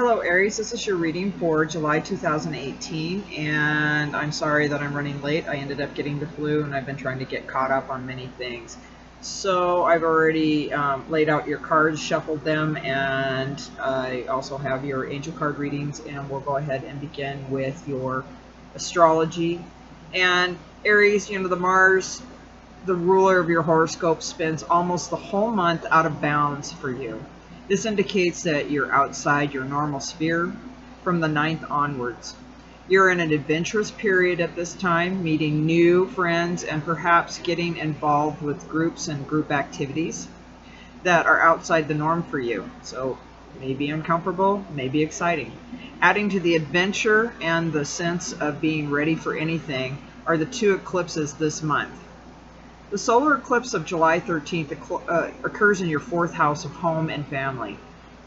Hello Aries, this is your reading for July 2018, and I'm sorry that I'm running late. I ended up getting the flu and I've been trying to get caught up on many things. So I've already laid out your cards, shuffled them, and I also have your angel card readings, and we'll go ahead and begin with your astrology. And Aries, the Mars, the ruler of your horoscope, spends almost the whole month out of bounds for you. This indicates that you're outside your normal sphere from the 9th onwards. You're in an adventurous period at this time, meeting new friends and perhaps getting involved with groups and group activities that are outside the norm for you. So maybe uncomfortable, maybe exciting. Adding to the adventure and the sense of being ready for anything are the two eclipses this month. The solar eclipse of July 13th occurs in your 4th house of home and family.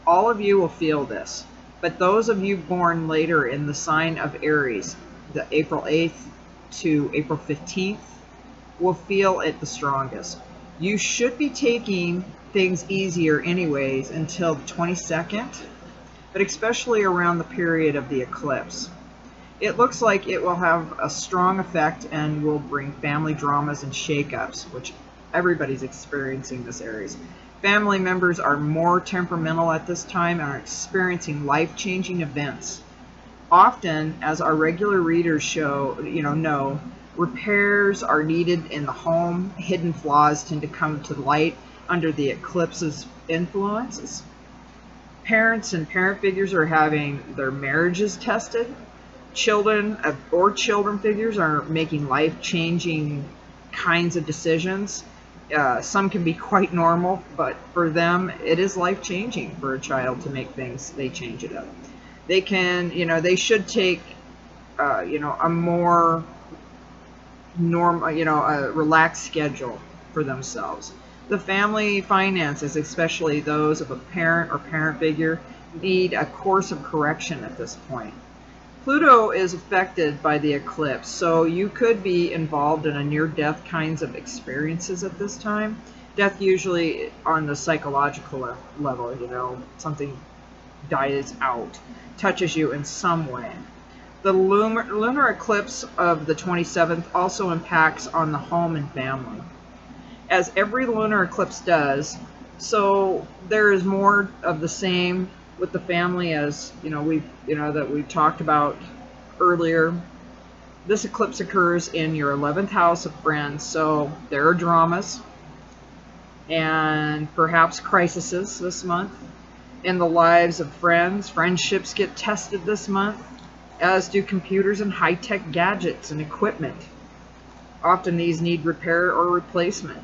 All of you will feel this, but those of you born later in the sign of Aries, the April 8th to April 15th, will feel it the strongest. You should be taking things easier anyways until the 22nd, but especially around the period of the eclipse. It looks like it will have a strong effect and will bring family dramas and shakeups, which everybody's experiencing this Aries. Family members are more temperamental at this time and are experiencing life-changing events. Often, as our regular readers know, repairs are needed in the home. Hidden flaws tend to come to light under the eclipse's influences. Parents and parent figures are having their marriages tested. Children figures are making life-changing kinds of decisions. Some can be quite normal, but for them, it is life-changing for a child to make things, they change it up. They can, they should take, a more a relaxed schedule for themselves. The family finances, especially those of a parent or parent figure, need a course of correction at this point. Pluto is affected by the eclipse, so you could be involved in a near-death kinds of experiences at this time. Death usually on the psychological level, something dies out, touches you in some way. The lunar eclipse of the 27th also impacts on the home and family, as every lunar eclipse does. So there is more of the same with the family, as we've talked about earlier. This eclipse occurs in your 11th house of friends, so there are dramas and perhaps crises this month in the lives of friends. Friendships get tested this month, as do computers and high-tech gadgets and equipment. Often these need repair or replacement.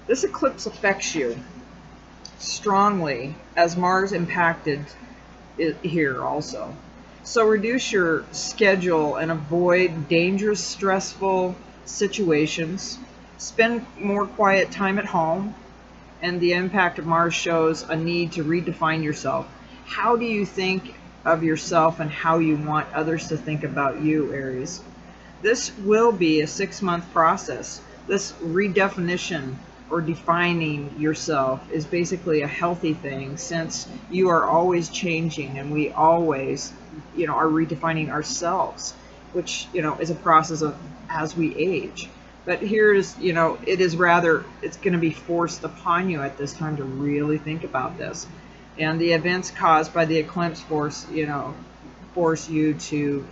This eclipse affects you strongly, as Mars impacted it here also. So reduce your schedule and avoid dangerous, stressful situations. Spend more quiet time at home. And the impact of Mars shows a need to redefine yourself. How do you think of yourself and how you want others to think about you, Aries? This will be a 6-month process. This redefinition or defining yourself is basically a healthy thing, since you are always changing and we always are redefining ourselves, which is a process of as we age. But here's it's going to be forced upon you at this time to really think about this, and the events caused by the eclipse force you to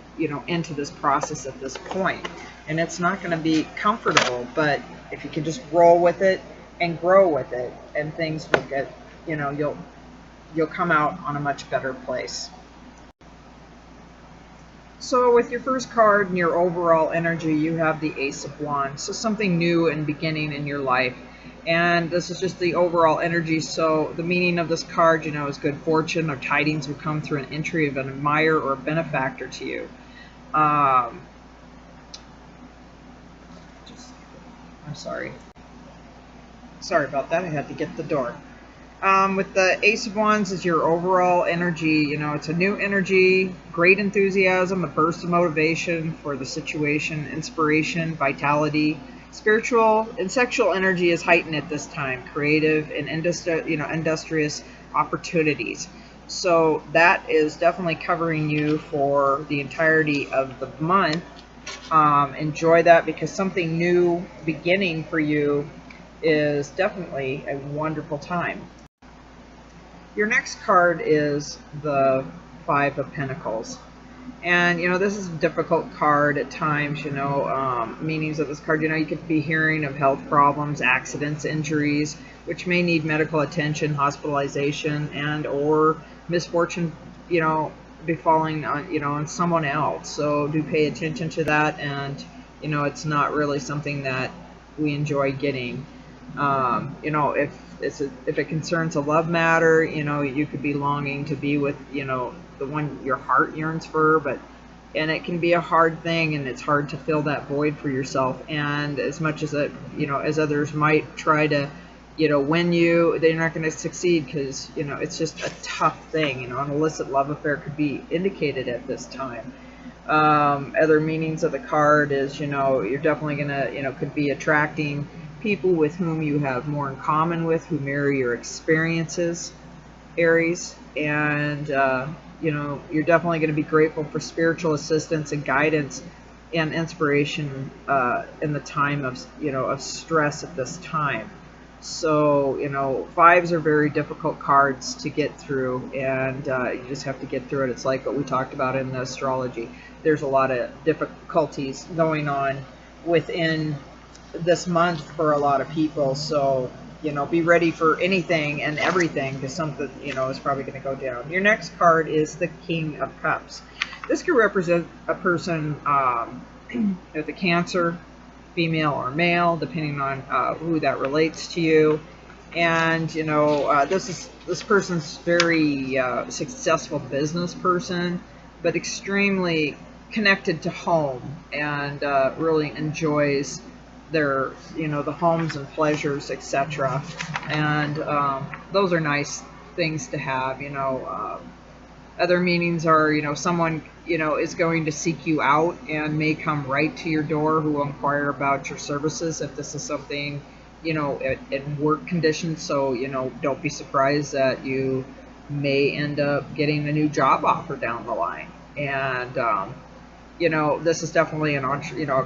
into this process at this point. And it's not going to be comfortable, but if you can just roll with it and grow with it, and things will get, you'll come out on a much better place. So with your first card and your overall energy, you have the Ace of Wands. So something new and beginning in your life. And this is just the overall energy. So the meaning of this card, is good fortune or tidings will come through an entry of an admirer or a benefactor to you. I'm sorry about that. I had to get the door. With the Ace of Wands is your overall energy. It's a new energy, great enthusiasm, a burst of motivation for the situation, inspiration, vitality. Spiritual and sexual energy is heightened at this time. Creative and industrious opportunities. So that is definitely covering you for the entirety of the month. Enjoy that, because something new beginning for you is definitely a wonderful time. Your next card is the Five of Pentacles. And, this is a difficult card at times, meanings of this card. You could be hearing of health problems, accidents, injuries, which may need medical attention, hospitalization, and or misfortune, befalling on someone else. So do pay attention to that. And, it's not really something that we enjoy getting. If it concerns a love matter, you could be longing to be with, the one your heart yearns for, and it can be a hard thing, and it's hard to fill that void for yourself. And as much as as others might try to, win you, they're not going to succeed, because, it's just a tough thing. An illicit love affair could be indicated at this time. Other meanings of the card is, you're definitely going to, could be attracting people with whom you have more in common with, who mirror your experiences, Aries. And, you're definitely going to be grateful for spiritual assistance and guidance and inspiration in the time of stress at this time. So, fives are very difficult cards to get through, and you just have to get through it. It's like what we talked about in the astrology. There's a lot of difficulties going on within this month for a lot of people. So, be ready for anything and everything, because something, is probably going to go down. Your next card is the King of Cups. This could represent a person with a Cancer, female or male, depending on who that relates to you. And, this person's very successful business person, but extremely connected to home, and really enjoys their, the homes and pleasures, etc. And those are nice things to have. Other meanings are, someone, is going to seek you out and may come right to your door, who will inquire about your services if this is something, in work conditions. So, don't be surprised that you may end up getting a new job offer down the line. And, this is definitely a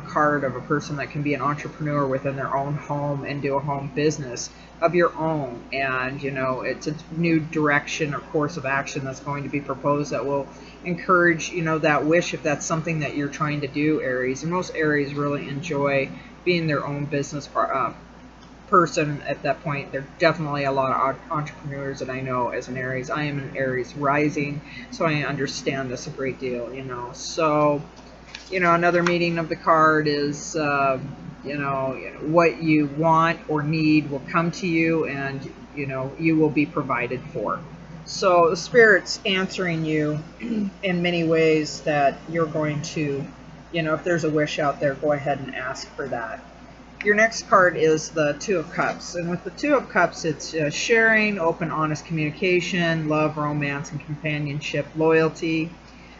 card of a person that can be an entrepreneur within their own home and do a home business of your own. And, it's a new direction or course of action that's going to be proposed that will encourage, that wish, if that's something that you're trying to do, Aries. And most Aries really enjoy being their own business person at that point. There are definitely a lot of entrepreneurs that I know as an Aries. I am an Aries rising, so I understand this a great deal, So, another meaning of the card is, what you want or need will come to you, and, you will be provided for. So the Spirit's answering you in many ways that you're going to, if there's a wish out there, go ahead and ask for that. Your next card is the Two of Cups. And with the Two of Cups, it's sharing, open, honest communication, love, romance, and companionship, loyalty.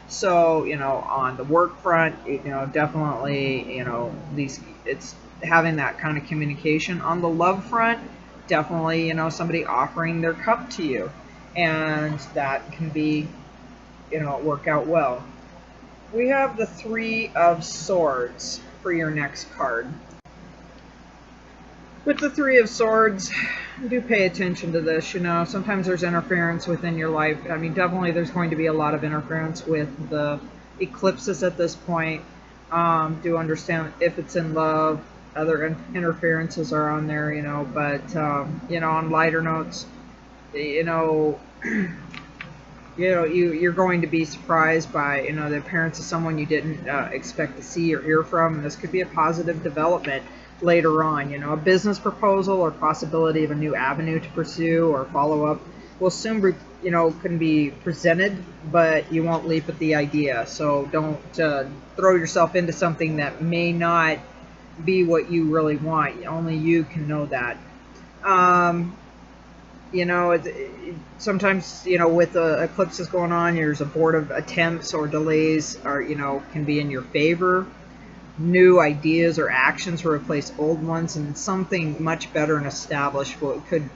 So, on the work front, definitely, it's having that kind of communication. On the love front, definitely, somebody offering their cup to you. And that can be, work out well. We have the Three of Swords for your next card. With the Three of Swords, do pay attention to this. Sometimes there's interference within your life. I mean, definitely there's going to be a lot of interference with the eclipses at this point. Do understand if it's in love, other interferences are on there, but, on lighter notes, you're going to be surprised by, the appearance of someone you didn't expect to see or hear from. And this could be a positive development later on. A business proposal or possibility of a new avenue to pursue or follow up will soon be, can be presented, but you won't leap at the idea. So don't throw yourself into something that may not be what you really want. Only you can know that. Sometimes, with the eclipses going on, there's abortive attempts or delays are, can be in your favor. New ideas or actions will replace old ones, and something much better and established could,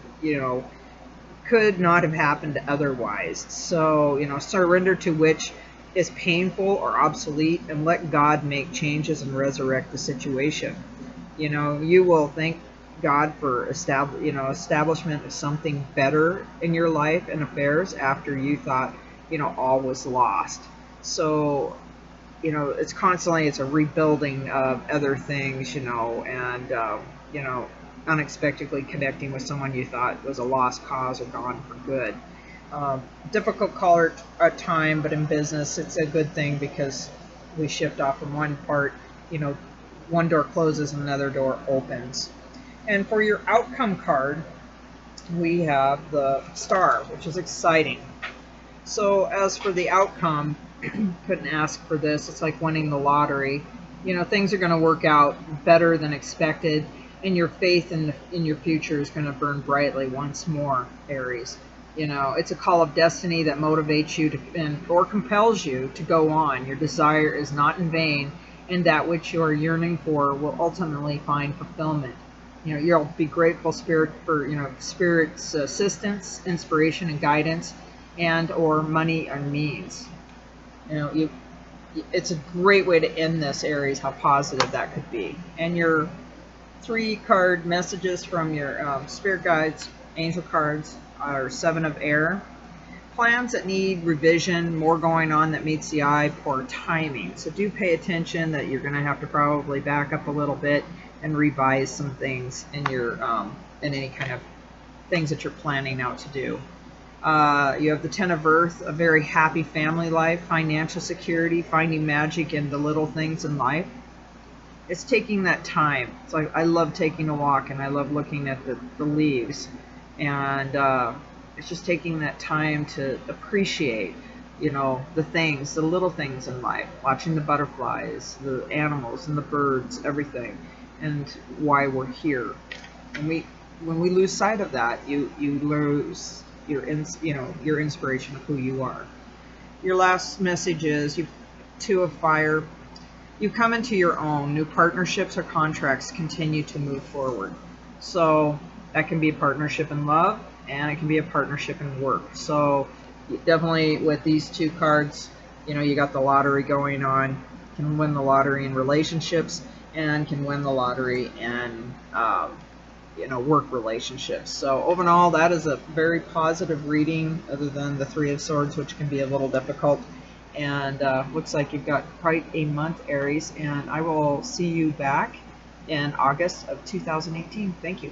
could not have happened otherwise. So, surrender to which is painful or obsolete, and let God make changes and resurrect the situation. You will thank God for establishment of something better in your life and affairs after you thought, all was lost. So, it's a rebuilding of other things, and, unexpectedly connecting with someone you thought was a lost cause or gone for good. Difficult call at time, but in business, it's a good thing because we shift off from one part, one door closes and another door opens. And for your outcome card, we have the Star, which is exciting. So as for the outcome, couldn't ask for this. It's like winning the lottery. Things are going to work out better than expected, and your faith in your future is going to burn brightly once more, Aries. It's a call of destiny that motivates you or compels you to go on. Your desire is not in vain, and that which you are yearning for will ultimately find fulfillment. You'll be grateful for Spirit's assistance, inspiration, and guidance, and or money and means. It's a great way to end this, Aries, how positive that could be. And your 3-card messages from your spirit guides, angel cards, are 7 of air. Plans that need revision, more going on that meets the eye, poor timing. So do pay attention that you're going to have to probably back up a little bit and revise some things in your in any kind of things that you're planning out to do. You have the 10 of Earth, a very happy family life, financial security, finding magic in the little things in life. It's taking that time. It's like I love taking a walk and I love looking at the leaves, and it's just taking that time to appreciate, the things, the little things in life, watching the butterflies, the animals and the birds, everything, and why we're here. And when we lose sight of that, you lose your inspiration of who you are. Your last message is 2 of fire. You come into your own. New partnerships or contracts continue to move forward. So that can be a partnership in love, and it can be a partnership in work. So definitely with these 2 cards, you got the lottery going on. Can win the lottery in relationships, and can win the lottery in work relationships. So overall, that is a very positive reading, other than the 3 of Swords, which can be a little difficult. And looks like you've got quite a month, Aries, and I will see you back in August of 2018. Thank you.